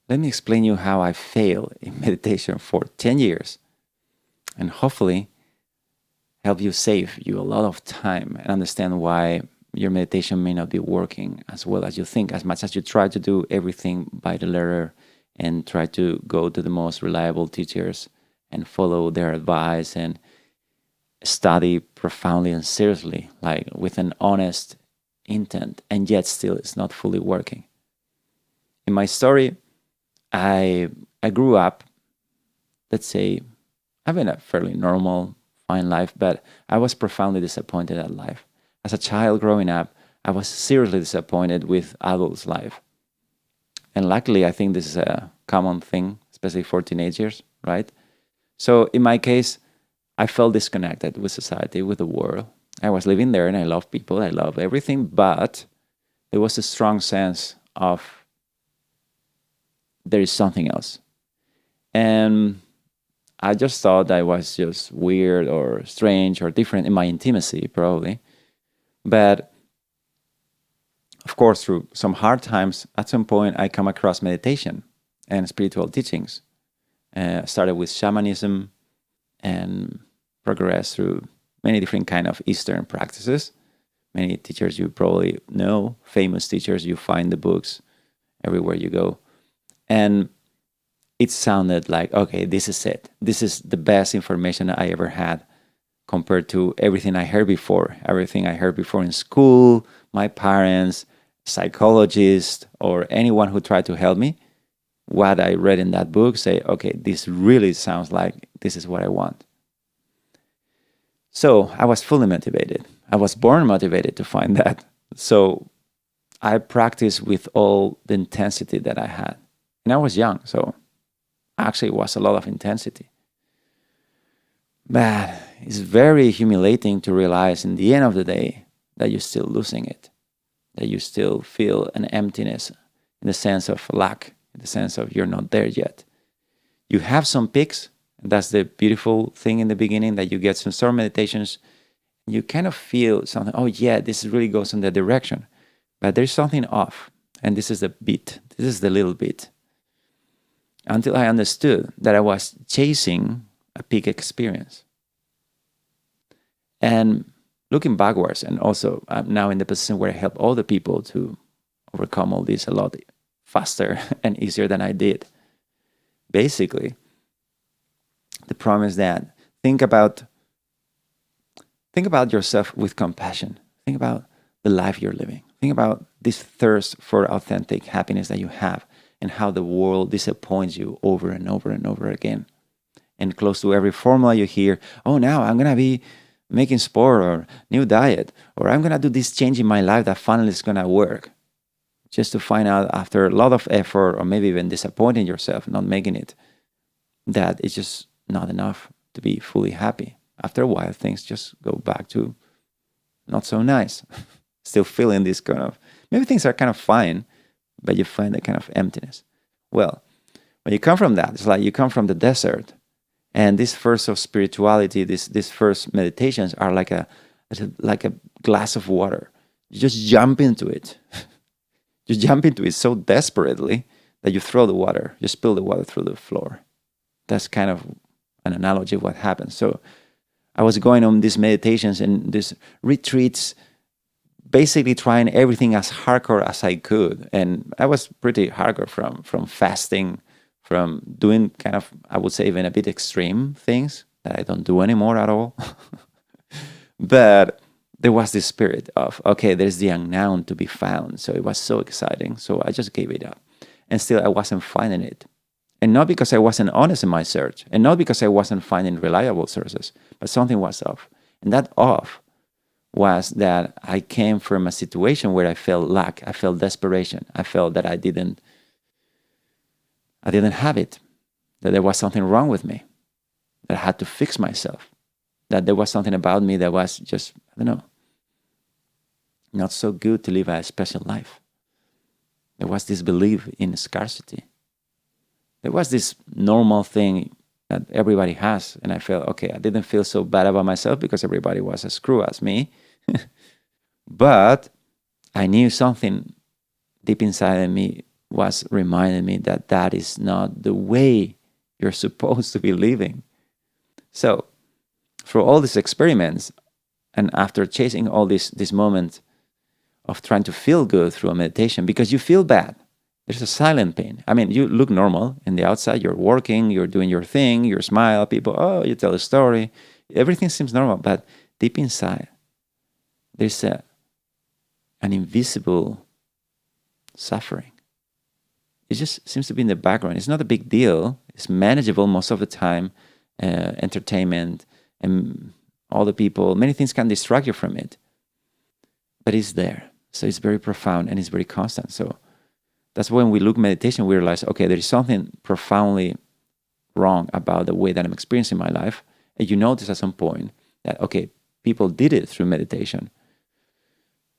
let me explain you how I failed in meditation for 10 years and hopefully help you save you a lot of time and understand why your meditation may not be working as well as you think, as much as you try to do everything by the letter and try to go to the most reliable teachers and follow their advice and study profoundly and seriously, like with an honest intent, and yet still it's not fully working. In my story, I grew up, let's say, having a fairly normal, fine life, but I was profoundly disappointed at life. As a child growing up, I was seriously disappointed with adults' life. And luckily, I think this is a common thing, especially for teenagers, right? So in my case, I felt disconnected with society, with the world. I was living there and I love people, I love everything, but there was a strong sense of there is something else. And I just thought I was just weird or strange or different in my intimacy, probably. But of course, through some hard times, at some point, I come across meditation and spiritual teachings. Started with shamanism and progressed through many different kind of Eastern practices. Many teachers you probably know, famous teachers, you find the books everywhere you go. And it sounded like, okay, this is it. This is the best information I ever had compared to everything I heard before. Everything I heard before in school, my parents, psychologists, or anyone who tried to help me. What I read in that book say, okay, this really sounds like this is what I want. So I was fully motivated. I was born motivated to find that. So I practiced with all the intensity that I had. And I was young, so actually it was a lot of intensity. But it's very humiliating to realize in the end of the day that you're still losing it, that you still feel an emptiness in the sense of lack, in the sense of you're not there yet. You have some peaks, and that's the beautiful thing in the beginning, that you get some sort of meditations, you kind of feel something, oh yeah, this really goes in that direction. But there's something off, and this is the bit, this is the little bit. Until I understood that I was chasing a peak experience. And looking backwards, and also I'm now in the position where I help other people to overcome all this a lot faster and easier than I did. Basically, the promise that think about yourself with compassion. Think about the life you're living. Think about this thirst for authentic happiness that you have and how the world disappoints you over and over and over again. And close to every formula you hear, oh, now I'm going to be making sport or new diet, or I'm going to do this change in my life that finally is going to work. Just to find out after a lot of effort or maybe even disappointing yourself, not making it, that it's just not enough to be fully happy. After a while, things just go back to not so nice. Still feeling this kind of, maybe things are kind of fine, but you find that kind of emptiness. Well, when you come from that, it's like you come from the desert, and this first of spirituality, this first meditations are like a glass of water. You just jump into it. You jump into it so desperately that you throw the water, you spill the water through the floor. That's kind of an analogy of what happens. So I was going on these meditations and these retreats, basically trying everything as hardcore as I could. And I was pretty hardcore from fasting, from doing kind of, I would say, even a bit extreme things that I don't do anymore at all. But there was this spirit of, okay, there's the unknown to be found. So it was so exciting. So I just gave it up. And still, I wasn't finding it. And not because I wasn't honest in my search, and not because I wasn't finding reliable sources, but something was off. And that off was that I came from a situation where I felt lack, I felt desperation, I felt that I didn't have it, that there was something wrong with me, that I had to fix myself, that there was something about me that was just, I don't know, not so good to live a special life. There was this belief in scarcity. There was this normal thing that everybody has, and I felt, okay, I didn't feel so bad about myself because everybody was as screw as me. But I knew something deep inside of me was reminding me that that is not the way you're supposed to be living. So, for all these experiments, and after chasing all this moment of trying to feel good through a meditation, because you feel bad, there's a silent pain. I mean, you look normal in the outside, you're working, you're doing your thing, you smile, people, oh, you tell a story, everything seems normal, but deep inside, there's an invisible suffering. It just seems to be in the background. It's not a big deal. It's manageable most of the time. Entertainment and all the people, many things can distract you from it. But it's there. So it's very profound and it's very constant. So that's when we look at meditation, we realize, okay, there is something profoundly wrong about the way that I'm experiencing my life. And you notice at some point that, okay, people did it through meditation.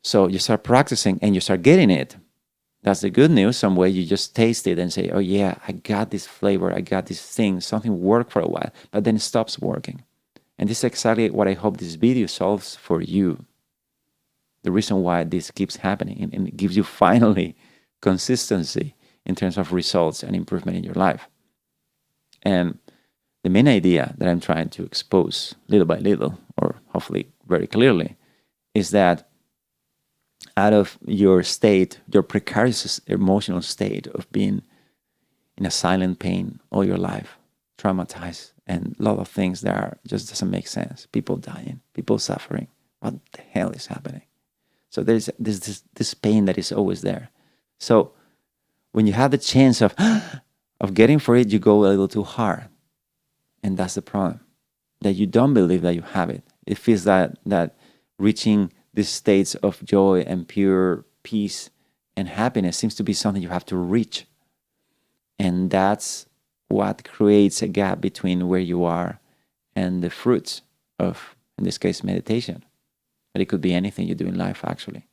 So you start practicing and you start getting it. That's the good news. Some way you just taste it and say, oh yeah, I got this flavor, I got this thing, something worked for a while, but then it stops working. And this is exactly what I hope this video solves for you. The reason why this keeps happening, and it gives you finally consistency in terms of results and improvement in your life. And the main idea that I'm trying to expose little by little, or hopefully very clearly, is that out of your state, your precarious emotional state of being in a silent pain all your life, traumatized, and a lot of things that are just doesn't make sense. People dying, people suffering. What the hell is happening? So there's this pain that is always there. So when you have the chance of getting for it, you go a little too hard. And that's the problem. That you don't believe that you have it. It feels that reaching these states of joy and pure peace and happiness seems to be something you have to reach. And that's what creates a gap between where you are and the fruits of, in this case, meditation. But it could be anything you do in life, actually.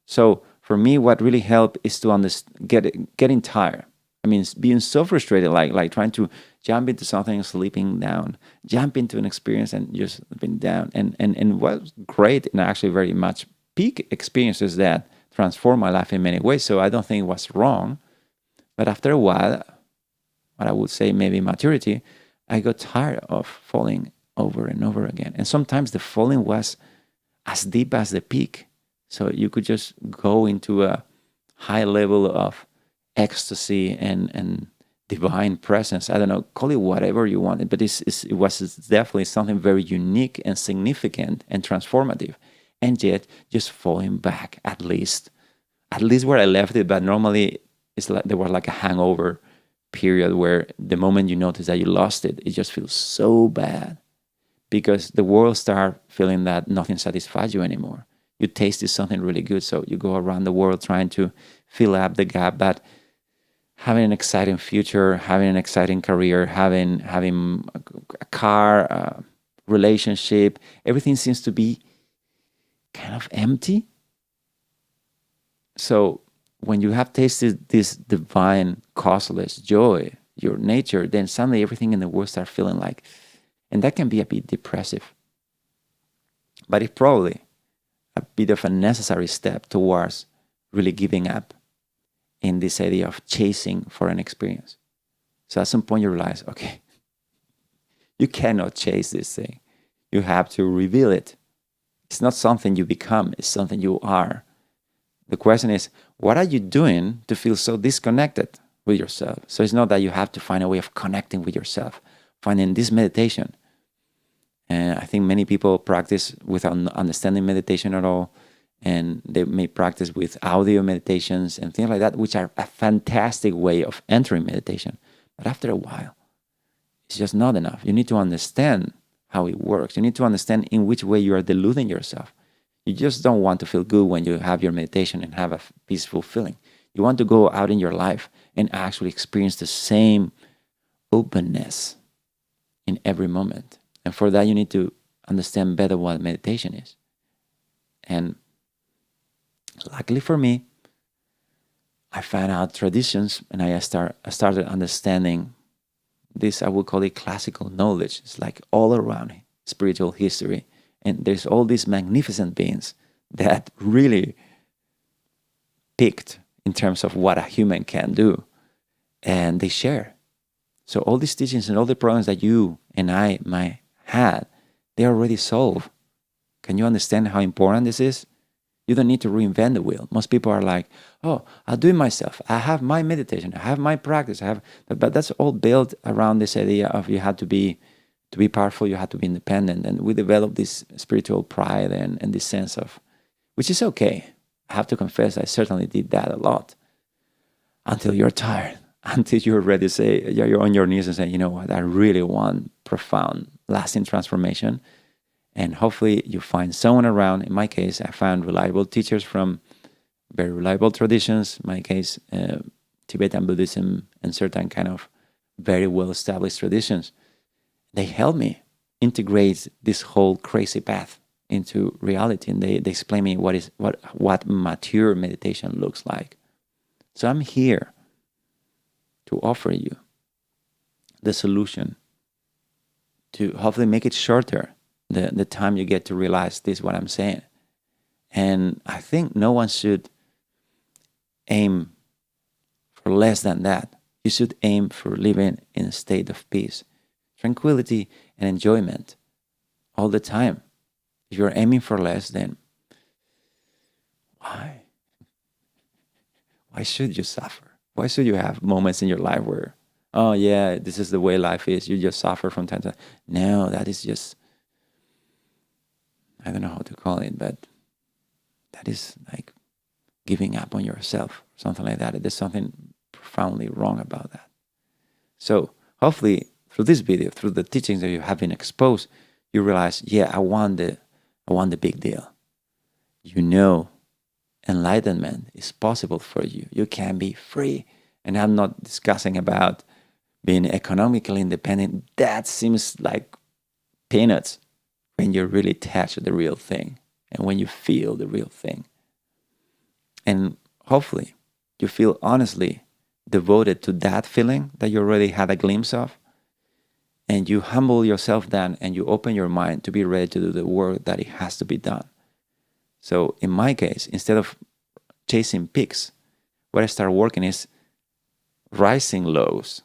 So for me, what really helped is to getting tired. I mean, being so frustrated, like trying to jump into something, sleeping down, jump into an experience and just being down. And what's great and actually very much peak experiences that transformed my life in many ways. So I don't think it was wrong. But after a while, what I would say maybe maturity, I got tired of falling over and over again. And sometimes the falling was as deep as the peak. So you could just go into a high level of ecstasy and divine presence. I don't know, call it whatever you want, but it was definitely something very unique and significant and transformative. And yet, just falling back at least where I left it. But normally, it's like there was like a hangover period where the moment you notice that you lost it, it just feels so bad because the world starts feeling that nothing satisfies you anymore. You tasted something really good, so you go around the world trying to fill up the gap. But having an exciting future, having an exciting career, having a car, a relationship, everything seems to be kind of empty. So when you have tasted this divine, causeless joy, your nature, then suddenly everything in the world starts feeling like, and that can be a bit depressive. But it's probably a bit of a necessary step towards really giving up in this idea of chasing for an experience. So at some point you realize, okay, you cannot chase this thing. You have to reveal it. It's not something you become, it's something you are. The question is, what are you doing to feel so disconnected with yourself? So it's not that you have to find a way of connecting with yourself. Finding this meditation. And I think many people practice without understanding meditation at all. And they may practice with audio meditations and things like that, which are a fantastic way of entering meditation. But after a while, it's just not enough. You need to understand how it works. You need to understand in which way you are deluding yourself. You just don't want to feel good when you have your meditation and have a peaceful feeling. You want to go out in your life and actually experience the same openness in every moment. And for that, you need to understand better what meditation is. And luckily for me, I found out traditions and I started understanding this, I would call it classical knowledge. It's like all around spiritual history. And there's all these magnificent beings that really peaked in terms of what a human can do. And they share. So all these teachings and all the problems that you and I might had, they're already solved. Can you understand how important this is? You don't need to reinvent the wheel. Most people are like, oh, I'll do it myself. I have my meditation. I have my practice. But that's all built around this idea of you have to be powerful, you have to be independent. And we develop this spiritual pride and this sense of, which is okay. I have to confess, I certainly did that a lot until you're tired, until you're ready to say, you're on your knees and say, you know what, I really want profound, lasting transformation. And hopefully you find someone around. In my case, I found reliable teachers from very reliable traditions. In my case, Tibetan Buddhism and certain kind of very well-established traditions. They help me integrate this whole crazy path into reality. And they explain me what mature meditation looks like. So I'm here to offer you the solution to hopefully make it shorter, the time you get to realize this, what I'm saying. And I think no one should aim for less than that. You should aim for living in a state of peace, tranquility, and enjoyment all the time. If you're aiming for less, then why? Why should you suffer? Why should you have moments in your life where, oh yeah, this is the way life is, you just suffer from time to time? No, that is just, I don't know how to call it, but that is like giving up on yourself, something like that. There's something profoundly wrong about that. So hopefully through this video, through the teachings that you have been exposed, you realize, yeah, I want the big deal. You know, enlightenment is possible for you. You can be free. And I'm not discussing about being economically independent. That seems like peanuts when you really touch the real thing and when you feel the real thing. And hopefully you feel honestly devoted to that feeling that you already had a glimpse of. And you humble yourself down and you open your mind to be ready to do the work that it has to be done. So in my case, instead of chasing peaks, what I start working is rising lows.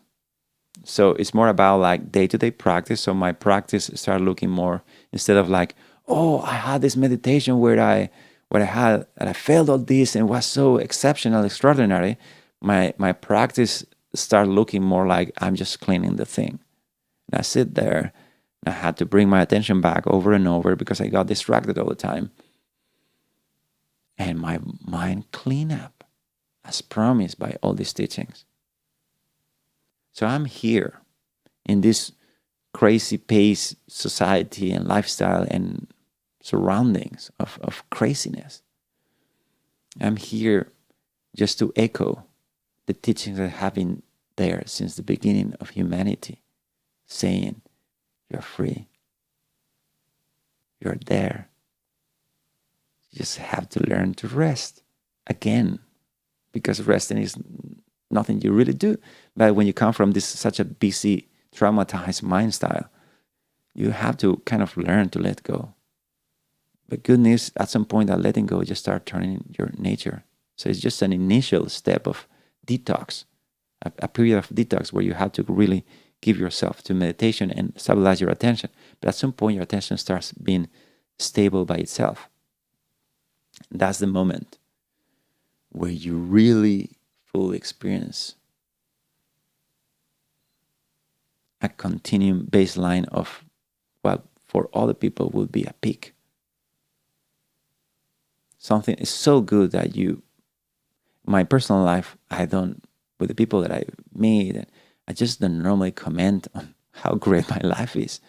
So it's more about like day-to-day practice. So my practice start looking more, instead of like, oh, I had this meditation where I had and I felt all this and it was so exceptional, extraordinary. My practice start looking more like I'm just cleaning the thing. And I sit there and I had to bring my attention back over and over because I got distracted all the time. And my mind clean up as promised by all these teachings. So I'm here in this crazy pace society and lifestyle and surroundings of craziness. I'm here just to echo the teachings that have been there since the beginning of humanity, saying, you're free, you're there. You just have to learn to rest again, because resting is nothing you really do. But when you come from this such a busy, traumatized mind style, you have to kind of learn to let go. But good news, at some point that letting go just start turning your nature. So it's just an initial step of detox, a period of detox where you have to really give yourself to meditation and stabilize your attention. But at some point your attention starts being stable by itself. That's the moment where you really fully experience a continuum baseline of what for other people would be a peak. Something is so good that my personal life, with the people that I meet, I just don't normally comment on how great my life is,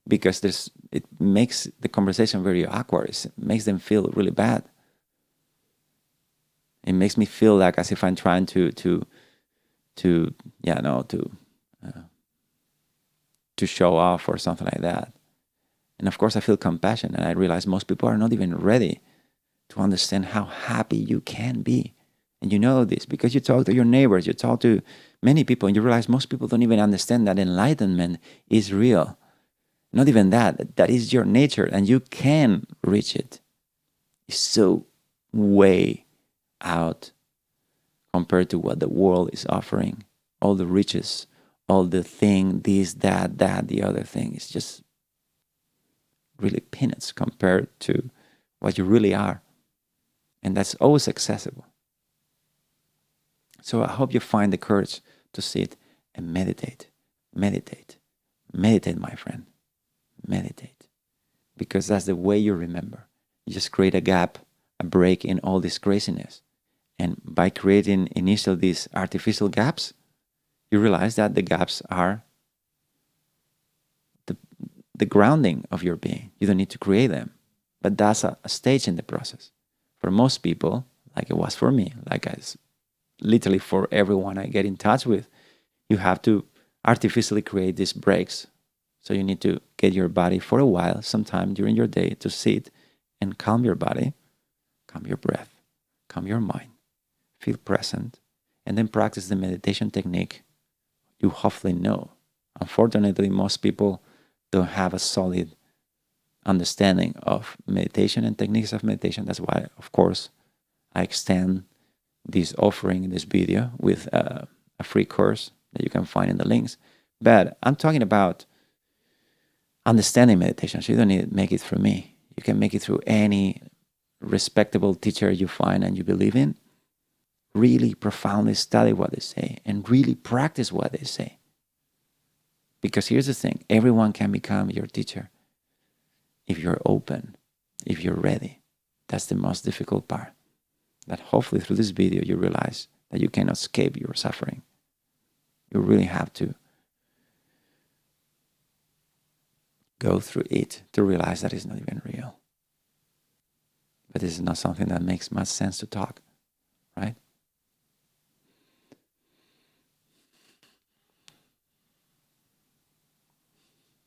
because it makes the conversation very awkward. It makes them feel really bad. It makes me feel like as if I'm trying to show off or something like that. And of course I feel compassion, and I realize most people are not even ready to understand how happy you can be. And you know this because you talk to your neighbors, you talk to many people, and you realize most people don't even understand that enlightenment is real. Not even that is your nature, and you can reach it. It's so way out compared to what the world is offering. All the riches, all the thing, this, that, the other thing is just really peanuts compared to what you really are. And that's always accessible. So I hope you find the courage to sit and meditate. Meditate. Meditate, my friend. Meditate. Because that's the way you remember. You just create a gap, a break in all this craziness. And by creating initial these artificial gaps, you realize that the gaps are the grounding of your being. You don't need to create them. But that's a stage in the process. For most people, like it was for me, like literally for everyone I get in touch with, you have to artificially create these breaks. So you need to get your body for a while, sometime during your day, to sit and calm your body, calm your breath, calm your mind, feel present, and then practice the meditation technique you hopefully know. Unfortunately, most people don't have a solid understanding of meditation and techniques of meditation. That's why, of course, I extend this offering in this video with a free course that you can find in the links. But I'm talking about understanding meditation. So you don't need to make it through me. You can make it through any respectable teacher you find and you believe in. Really profoundly study what they say and really practice what they say. Because here's the thing, everyone can become your teacher if you're open, if you're ready. That's the most difficult part. That hopefully through this video you realize that you cannot escape your suffering. You really have to go through it to realize that it's not even real. But this is not something that makes much sense to talk, right?